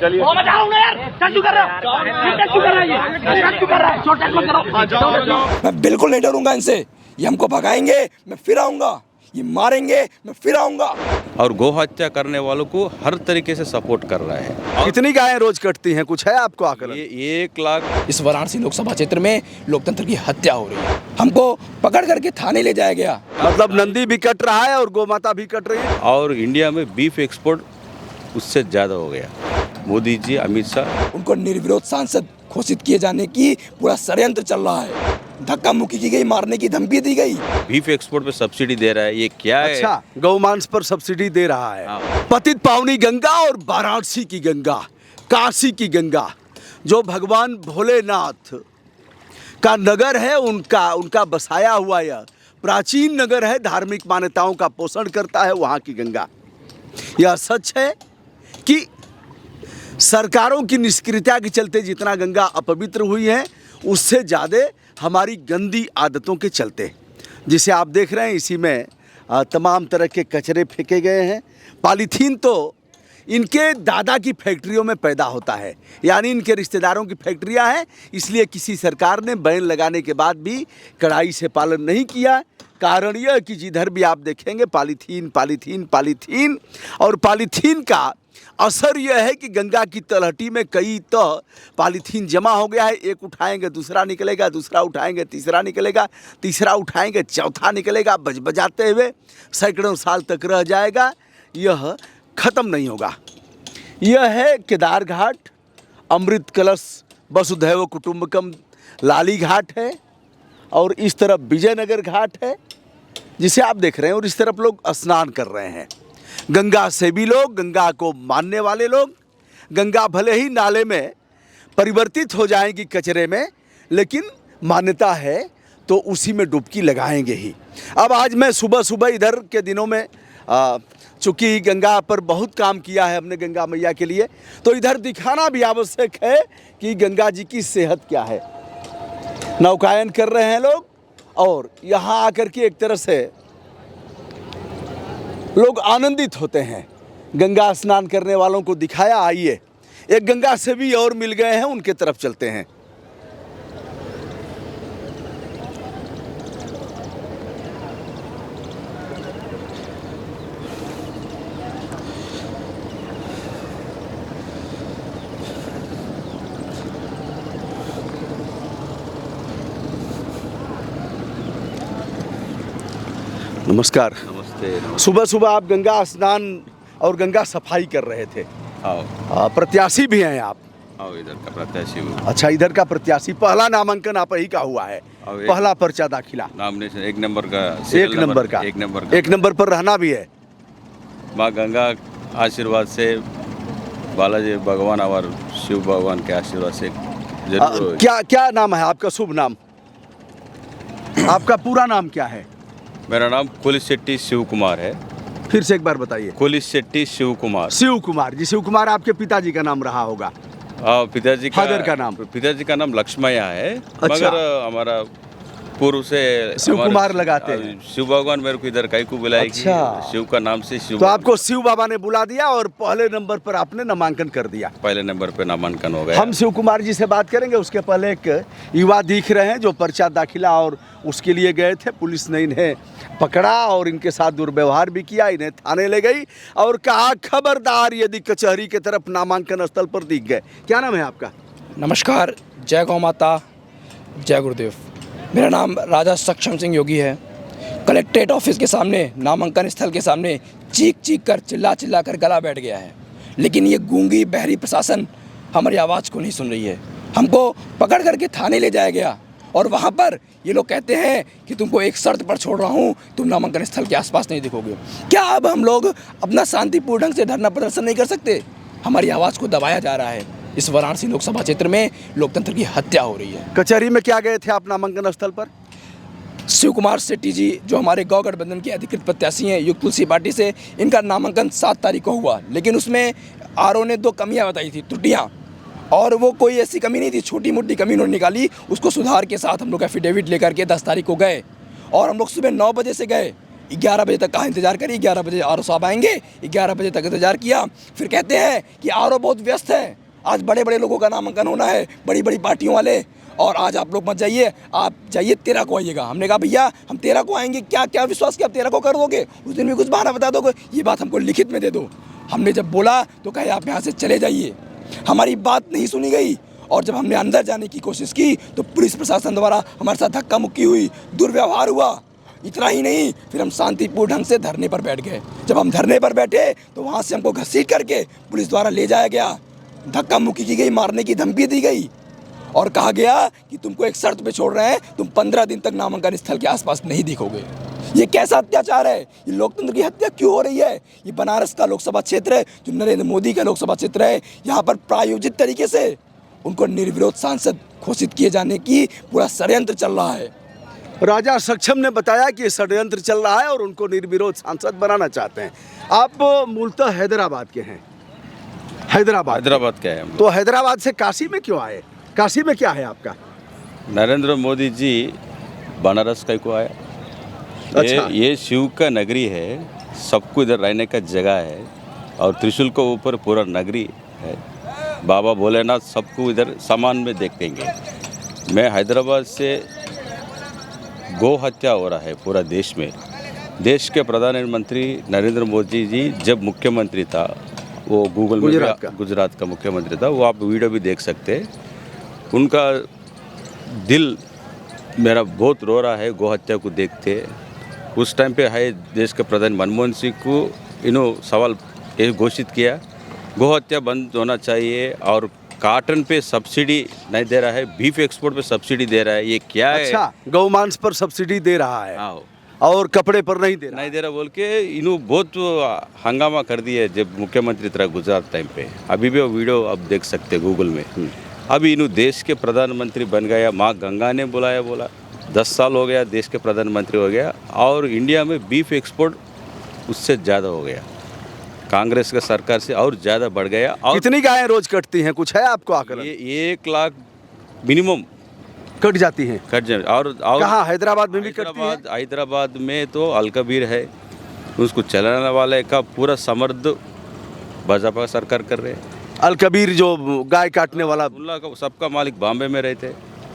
चलिए मैं जा रहा हूं ना यार, क्या क्यों कर रहा है? मैं बिल्कुल नहीं डरूंगा इनसे। ये हमको भगाएंगे, मैं फिर आऊंगा। ये मारेंगे, मैं फिर आऊंगा। और गौ हत्या करने वालों को हर तरीके से सपोर्ट कर रहा है। कितनी गायें रोज कटती हैं, कुछ है आपको आकलन? ये 1 लाख। इस वाराणसी लोकसभा क्षेत्र में लोकतंत्र की हत्या हो रही है। हमको पकड़ करके थाने ले जाया गया। मतलब नंदी भी कट रहा है और गोमाता भी कट रही है। और इंडिया में बीफ एक्सपोर्ट उससे ज़्यादा हो गया। मोदी जी, अमित शाह, उनको निर्विरोध सांसद घोषित किए जाने की पूरा षड्यंत्र चल रहा है। धक्का मुक्की की गई, मारने की धमकी दी गई। बीफ एक्सपोर्ट पे सब्सिडी दे रहा है, ये क्या है? अच्छा, गौमांस पर सब्सिडी दे रहा है। हाँ। पतित पावनी गंगा और वाराणसी की गंगा, काशी की गंगा, जो भगवान भोलेनाथ का नगर है, उनका बसाया हुआ यह प्राचीन नगर है, धार्मिक मान्यताओं का पोषण करता है वहाँ की गंगा। यह सच है कि सरकारों की निष्क्रियता के चलते जितना गंगा अपवित्र हुई है, उससे ज़्यादा हमारी गंदी आदतों के चलते, जिसे आप देख रहे हैं इसी में तमाम तरह के कचरे फेंके गए हैं। पॉलीथीन तो इनके दादा की फैक्ट्रियों में पैदा होता है, यानी इनके रिश्तेदारों की फैक्ट्रियां हैं, इसलिए किसी सरकार ने बैन लगाने के बाद भी कड़ाई से पालन नहीं किया। कारण यह कि जिधर भी आप देखेंगे पॉलीथीन पॉलीथीन पॉलीथीन, और पॉलीथीन का असर यह है कि गंगा की तलहटी में कई तो पॉलीथीन जमा हो गया है। एक उठाएंगे दूसरा निकलेगा, दूसरा उठाएंगे तीसरा निकलेगा, तीसरा उठाएंगे चौथा निकलेगा, बजाते हुए सैकड़ों साल तक रह जाएगा। यह ख़त्म नहीं होगा। यह है केदार घाट, अमृत कलश वसुधैव कुटुंबकम लाली घाट है, और इस तरफ विजयनगर घाट है जिसे आप देख रहे हैं, और इस तरफ लोग स्नान कर रहे हैं। गंगा सेवी लोग, गंगा को मानने वाले लोग। गंगा भले ही नाले में परिवर्तित हो जाएगी कचरे में, लेकिन मान्यता है तो उसी में डुबकी लगाएंगे ही। अब आज मैं सुबह सुबह इधर के दिनों में चूँकि गंगा पर बहुत काम किया है हमने गंगा मैया के लिए, तो इधर दिखाना भी आवश्यक है कि गंगा जी की सेहत क्या है। नौकायन कर रहे हैं लोग, और यहाँ आकर के एक तरह से लोग आनंदित होते हैं। गंगा स्नान करने वालों को दिखाया। आइए, एक गंगा सेवी और मिल गए हैं, उनके तरफ चलते हैं। नमस्कार। नमस्ते। सुबह सुबह आप गंगा स्नान और गंगा सफाई कर रहे थे। आओ प्रत्याशी भी हैं आप? आओ, इधर का प्रत्याशी हूँ। अच्छा, इधर का प्रत्याशी। पहला नामांकन आप ही का हुआ है, पहला पर्चा दाखिला। नॉमिनेशन 1 नंबर का, एक नंबर का, एक नंबर पर रहना भी है। माँ गंगा आशीर्वाद से, बालाजी भगवान और शिव भगवान के आशीर्वाद से जरूर। क्या नाम है आपका? शुभ नाम, आपका पूरा नाम क्या है? मेरा नाम कोलिशेट्टी शिव कुमार है। फिर से एक बार बताइए। कोलिशेट्टी शिव कुमार। शिव कुमार जी। शिव कुमार आपके पिताजी का नाम रहा होगा? पिताजी का नाम लक्ष्मया है। अच्छा। मगर हमारा पूर्व से शिव कुमार लगाते हैं। शिव भगवान मेरे को इधर कहीं को बुलाएगी। अच्छा। शिव का नाम से शिव, तो आपको शिव बाबा ने बुला दिया और पहले नंबर पर आपने नामांकन कर दिया। पहले नंबर पे नामांकन हो गया। हम शिव कुमार जी से बात करेंगे। उसके पहले एक युवा दिख रहे हैं जो पर्चा दाखिला और उसके लिए गए थे। पुलिस ने इन्हें पकड़ा और इनके साथ दुर्व्यवहार भी किया, इन्हें थाने ले गई और कहा खबरदार यदि कचहरी की तरफ नामांकन स्थल पर दिख गए। क्या नाम है आपका? नमस्कार, जय गौ माता, जय गुरुदेव। मेरा नाम राजा सक्षम सिंह योगी है। कलेक्ट्रेट ऑफिस के सामने, नामांकन स्थल के सामने चीख चीख कर, चिल्ला चिल्ला कर गला बैठ गया है, लेकिन ये गूंगी बहरी प्रशासन हमारी आवाज़ को नहीं सुन रही है। हमको पकड़ करके थाने ले जाया गया, और वहाँ पर ये लोग कहते हैं कि तुमको एक शर्त पर छोड़ रहा हूँ, तुम नामांकन स्थल के आसपास नहीं दिखोगे। क्या अब हम लोग अपना शांतिपूर्ण ढंग से धरना प्रदर्शन नहीं कर सकते? हमारी आवाज़ को दबाया जा रहा है। इस वाराणसी लोकसभा क्षेत्र में लोकतंत्र की हत्या हो रही है। कचहरी में क्या गए थे आप नामांकन स्थल पर? शिव कुमार शेट्टी जी, जो हमारे गौ गठबंधन के अधिकृत प्रत्याशी हैं युग तुलसी पार्टी से, इनका नामांकन 7 तारीख को हुआ, लेकिन उसमें आरओ ने 2 कमियाँ बताई थी, त्रुटियाँ, और वो कोई ऐसी कमी नहीं थी, छोटी मोटी कमी उन्होंने निकाली। उसको सुधार के साथ हम लोग एफिडेविट लेकर के 10 तारीख को गए, और हम लोग सुबह 9 बजे से गए, 11 बजे तक कहाँ इंतजार करिए, 11 बजे आर साहब आएंगे, 11 बजे तक इंतजार किया। फिर कहते हैं कि आर बहुत व्यस्त है, आज बड़े बड़े लोगों का नामांकन होना है, बड़ी बड़ी पार्टियों वाले, और आज आप लोग मत जाइए, आप जाइए 13 को आइएगा। हमने कहा भैया हम 13 को आएंगे, क्या क्या विश्वास कि आप 13 को कर दोगे, उस दिन भी कुछ बहाना बता दोगे, ये बात हमको लिखित में दे दो। हमने जब बोला तो कहे आप यहाँ से चले जाइए, हमारी बात नहीं सुनी गई। और जब हमने अंदर जाने की कोशिश की तो पुलिस प्रशासन द्वारा हमारे साथ धक्का मुक्की हुई, दुर्व्यवहार हुआ। इतना ही नहीं, फिर हम शांतिपूर्ण ढंग से धरने पर बैठ गए। जब हम धरने पर बैठे तो वहाँ से हमको घसीट करके पुलिस द्वारा ले जाया गया, धक्का मुक्की की गई, मारने की धमकी दी गई और कहा गया कि तुमको एक शर्त पे छोड़ रहे हैं, तुम 15 दिन तक नामांकन स्थल के आसपास नहीं दिखोगे। ये कैसा अत्याचार है? ये लोकतंत्र की हत्या क्यों हो रही है? ये बनारस का लोकसभा क्षेत्र है, जो नरेंद्र मोदी का लोकसभा क्षेत्र है, यहाँ पर प्रायोजित तरीके से उनको निर्विरोध सांसद घोषित किए जाने की पूरा षड्यंत्र चल रहा है। राजा सक्षम ने बताया कि ये षड्यंत्र चल रहा है और उनको निर्विरोध सांसद बनाना चाहते हैं। आप मूलतः हैदराबाद के हैं? हैदराबाद के हैं हम लोग। तो हैदराबाद से काशी में क्यों आए? काशी में क्या है आपका? नरेंद्र मोदी जी बनारस का को आया। अच्छा। ये शिव का नगरी है, सबको इधर रहने का जगह है और त्रिशूल के ऊपर पूरा नगरी है। बाबा भोलेनाथ सबको इधर समान में देखेंगे। मैं हैदराबाद से गौ हत्या हो रहा है पूरा देश में। देश के प्रधानमंत्री नरेंद्र मोदी जी जब मुख्यमंत्री था, वो गूगल में गुजरात का मुख्यमंत्री था, वो आप वीडियो भी देख सकते हैं। उनका दिल मेरा बहुत रो रहा है गौ हत्या को देखते। उस टाइम पे है देश के प्रधान मनमोहन सिंह को इन्हों सवाल ये घोषित किया, गौ हत्या बंद होना चाहिए और काटन पे सब्सिडी नहीं दे रहा है, बीफ एक्सपोर्ट पे सब्सिडी दे रहा है। ये क्या है? अच्छा, गौ मांस पर सब्सिडी दे रहा है। हाँ, और कपड़े पर नहीं दे रहा बोल के इन्हों बहुत हंगामा कर दिया जब मुख्यमंत्री था गुजरात टाइम पे। अभी भी वो वीडियो आप देख सकते हैं गूगल में। अभी इन्हों देश के प्रधानमंत्री बन गया, माँ गंगा ने बुलाया, बोला 10 साल हो गया देश के प्रधानमंत्री हो गया और इंडिया में बीफ एक्सपोर्ट उससे ज़्यादा हो गया, कांग्रेस का सरकार से और ज़्यादा बढ़ गया। और कितनी गायें रोज कटती हैं, कुछ है आपको आंकड़ा? ये 1 लाख मिनिमम कट जाती हैं। कट जाए। और कहाँ? हैदराबाद में भी कटती है? हैदराबाद में तो अलकबीर है, उसको चलाने वाले का पूरा समर्थ भाजपा सरकार कर रहे हैं। अलकबीर जो गाय काटने वाला, उनका सबका मालिक बॉम्बे में रहते,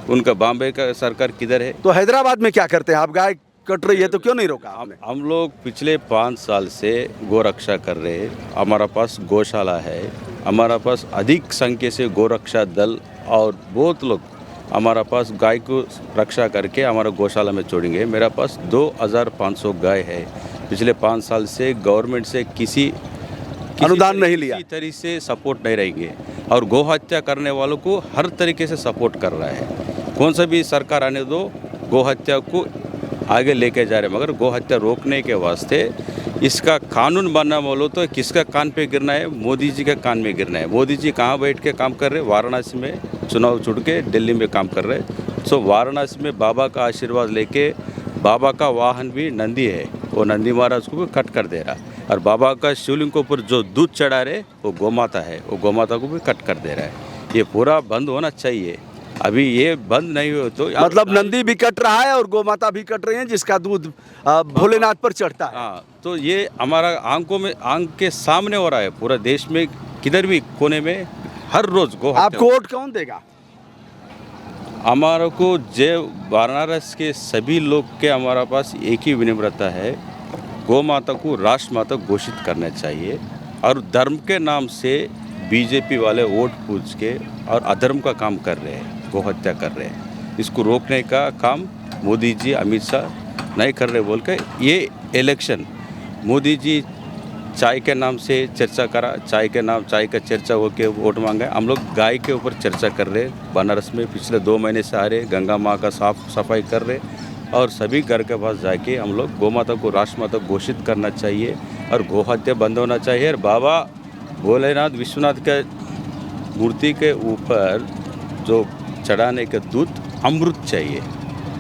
उनका बॉम्बे का सरकार किधर है? तो हैदराबाद में क्या करते हैं आप? गाय कट रही है तो क्यों नहीं रोका आपने? हम लोग पिछले 5 साल से गौ रक्षा कर रहे हैं। हमारा पास गौशाला है, हमारा पास अधिक संख्या से गौरक्षा दल और बहुत लोग हमारा पास गाय को रक्षा करके हमारा गौशाला में छोड़ेंगे। मेरा पास 2500 गाय है। पिछले 5 साल से गवर्नमेंट से किसी अनुदान नहीं लिया, किसी तरीके से सपोर्ट नहीं रहेंगे और गौ हत्या करने वालों को हर तरीके से सपोर्ट कर रहा है। कौन सा भी सरकार आने दो, गौ हत्या को आगे लेके जा रहे हैं। मगर गौ हत्या रोकने के वास्ते इसका कानून बनना बोलो तो किसका कान पे गिरना है? मोदी जी के कान में गिरना है। मोदी जी कहाँ बैठ के काम कर रहे हैं? वाराणसी में चुनाव छुड़ के दिल्ली में काम कर रहे हैं। सो वाराणसी में बाबा का आशीर्वाद लेके, बाबा का वाहन भी नंदी है, वो नंदी महाराज को भी कट कर दे रहा, और बाबा का शिवलिंग के ऊपर जो दूध चढ़ा रहे वो गोमाता है, वो गोमाता को भी कट कर दे रहा है। ये पूरा बंद होना चाहिए। अभी ये बंद नहीं हो तो मतलब नंदी भी कट रहा है और गोमाता भी कट रही है जिसका दूध भोलेनाथ पर चढ़ता है। हाँ, तो ये हमारा आंख के सामने हो रहा है। पूरा देश में किधर भी कोने में हर रोज गो। आपको वोट कौन देगा? हमारा को जय वाराणसी के सभी लोग के हमारा पास एक ही विनम्रता है, गौ माता को राष्ट्र माता घोषित करना चाहिए। और धर्म के नाम से बीजेपी वाले वोट पूछ के और अधर्म का काम कर रहे हैं, गौ हत्या कर रहे हैं। इसको रोकने का काम मोदी जी, अमित शाह नहीं कर रहे बोल के ये इलेक्शन मोदी जी चाय के नाम से चर्चा करा, चाय का चर्चा होके वोट मांगा। हम लोग गाय के ऊपर चर्चा कर रहे बनारस में, पिछले 2 महीने से आ रहे, गंगा माँ का साफ सफाई कर रहे और सभी घर के पास जाके हम लोग गौ माता को राष्ट्र माता घोषित करना चाहिए और गौ हत्या बंद होना चाहिए। और बाबा भोलेनाथ विश्वनाथ के मूर्ति के ऊपर जो चढ़ाने का दूध अमृत चाहिए,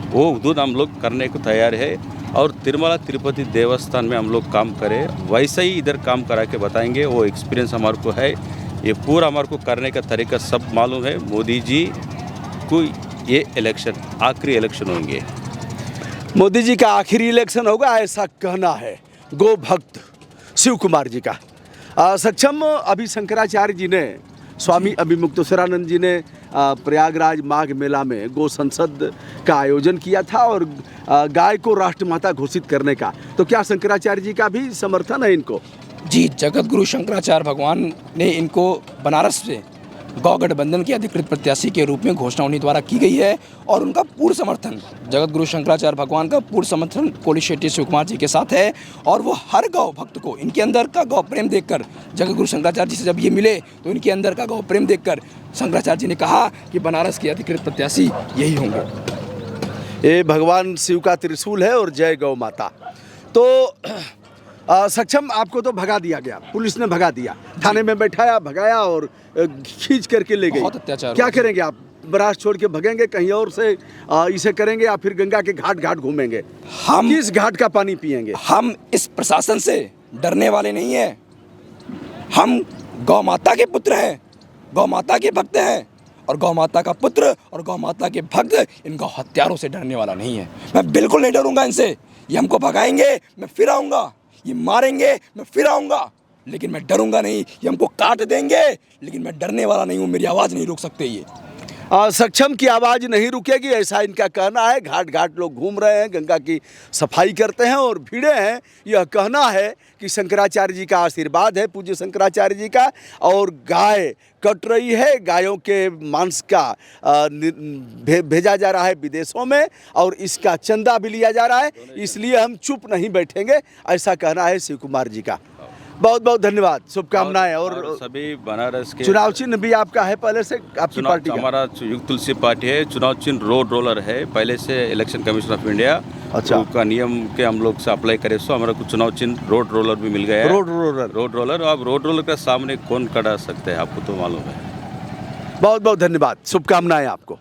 वो दूध हम लोग करने को तैयार है। और तिरुमला तिरुपति देवस्थान में हम लोग काम करें, वैसा ही इधर काम करा के बताएंगे। वो एक्सपीरियंस हमारे को है, ये पूरा हमारे को करने का तरीका सब मालूम है। मोदी जी को ये इलेक्शन आखिरी इलेक्शन होंगे। मोदी जी का आखिरी इलेक्शन होगा ऐसा कहना है गो भक्त शिव कुमार जी का। सक्षम, अभी शंकराचार्य जी ने, स्वामी अभिमुक्तेश्वरानंद जी ने प्रयागराज माघ मेला में गो संसद का आयोजन किया था और गाय को राष्ट्रमाता घोषित करने का, तो क्या शंकराचार्य जी का भी समर्थन है इनको? जी, जगत गुरु शंकराचार्य भगवान ने इनको बनारस से गौ गठबंधन के अधिकृत प्रत्याशी के रूप में घोषणा उन्हीं द्वारा की गई है और उनका पूर्ण समर्थन, जगत गुरु शंकराचार्य भगवान का पूर्ण समर्थन कोली शेट्टी शिव कुमार जी के साथ है। और वो हर गौ भक्त को इनके अंदर का गौ प्रेम देखकर, जगत गुरु शंकराचार्य जी से जब ये मिले तो इनके अंदर का गौ प्रेम देखकर शंकराचार्य जी ने कहा कि बनारस के अधिकृत प्रत्याशी यही होंगे। ये भगवान शिव का त्रिशूल है और जय गौ माता। तो सक्षम, आपको तो भगा दिया गया, पुलिस ने भगा दिया, थाने में बैठाया, भगाया और खींच करके ले गई। बहुत अत्याचार। क्या करेंगे आप? बनारस छोड़ के भगेंगे कहीं और से इसे करेंगे या फिर गंगा के घाट घाट घूमेंगे? हम किस घाट का पानी पिएंगे? हम इस प्रशासन से डरने वाले नहीं हैं। हम गौ माता के पुत्र हैं, गौ माता के भक्त हैं और गौ माता का पुत्र और गौ माता के भक्त इन गौ हत्यारों से डरने वाला नहीं है। मैं बिल्कुल नहीं डरूंगा इनसे। ये हमको भगाएंगे, मैं फिर आऊँगा, ये मारेंगे, मैं फिर आऊँगा, लेकिन मैं डरूंगा नहीं। ये हमको काट देंगे, लेकिन मैं डरने वाला नहीं हूँ। मेरी आवाज़ नहीं रोक सकते ये। सक्षम की आवाज़ नहीं रुकेगी, ऐसा इनका कहना है। घाट घाट लोग घूम रहे हैं, गंगा की सफाई करते हैं और भीड़े हैं। यह कहना है कि शंकराचार्य जी का आशीर्वाद है, पूज्य शंकराचार्य जी का, और गाय कट रही है। गायों के मांस का भेजा जा रहा है विदेशों में और इसका चंदा भी लिया जा रहा है, इसलिए हम चुप नहीं बैठेंगे, ऐसा कहना है शिव कुमार जी का। बहुत बहुत धन्यवाद, शुभकामनाएं। और सभी बनारस के चुनाव चिन्ह भी आपका है पहले से, आपकी पार्टी का? हमारा युग तुलसी पार्टी है। चुनाव चिन्ह रोड रोलर है पहले से, इलेक्शन कमीशन ऑफ इंडिया अच्छा का नियम के हम लोग से अप्लाई करे, सो हमारा कुछ चुनाव चिन्ह रोड रोलर भी मिल गया है। Road roller. अब रोड रोलर के सामने कौन खड़ा सकते हैं, आपको तो मालूम है। बहुत बहुत धन्यवाद, शुभकामनाएं आपको।